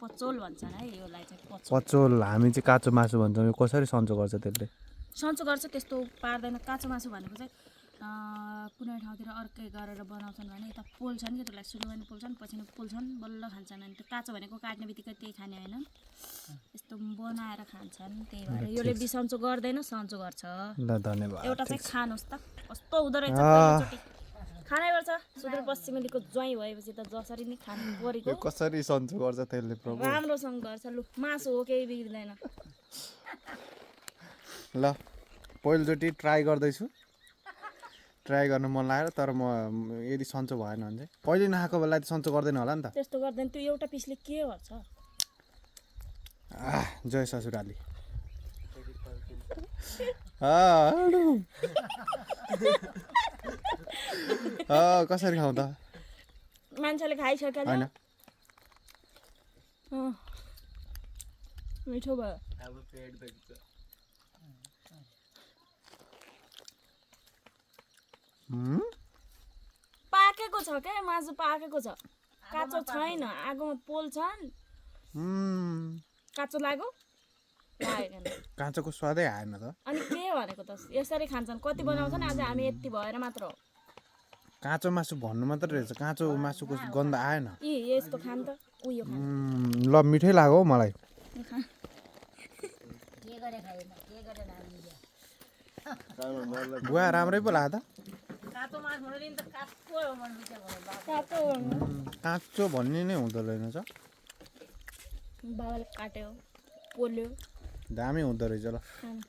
पचोल भन्छन् है योलाई चाहिँ पचोल पचोल हामी चाहिँ काँचो मासु भन्छौँ यो कसरी सन्चो गर्छ त्यसले सन्चो गर्छ त्यस्तो पार्दैन काँचो मासु भनेको चाहिँ कुनै ठाउँतिर अर्कै गरेर बनाउँछन् भने यता पोल्छन् कि त्यसलाई सुरुमा नि पोल्छन् पछि नि पोल्छन् बल्ल खान्छन् अनि त्यो काँचो भनेको काट्ने बित्तिकै त्यही खाने होइन यस्तो बनाएर खान्छन् त्यही भएर यसले बिसन्चो गर्दैन सन्चो गर्छ ल धन्यवाद एउटा चाहिँ खानुहोस् त कस्तो हुँदो रहेछ पहिलोचोटि खानै पर्छ सुदूरपश्चिमेलीको ज्वाइँ भएपछि त जसरी नै खानु परेको यो कसरी सन्चो गर्छ त्यसले प्रभु राम्रोसँग गर्छ लु मासु हो केही बिग्रिँदैन ल पहिलोचोटि ट्राई गर्दैछु ट्राई गर्न मन लागेर तर म यदि सन्चो भएन भने चाहिँ पहिले नखाएको बेला त सन्चो गर्दैन होला नि त त्यस्तो गर्दैन त्यो एउटा पिसले के गर्छ जय ससुराली कसरी खाउँ त मान्छेले खाइसक्यो होइन मिठो भयो पाकेको छ क्या मासु पाकेको छ काँचो छैन आगोमा पोल्छन् काँचो लाग्यो लागेन काँचोको स्वादै आएन त अनि के भनेको त यसरी खान्छन् कति बनाउँछन् आज हामी यति भएर मात्र हो काँचो मासु भन्नु मात्रै रहेछ काँचो मासुको गन्ध आएन यस्तो खान त उयो खान ल मिठै लाग्यो हौ मलाई बुवा राम्रै पो लाग्यो त काँचो भन्ने नै हुँदो रहेछ बाबाले काट्यो पोल्यो दामी हुँदो रहेछ ल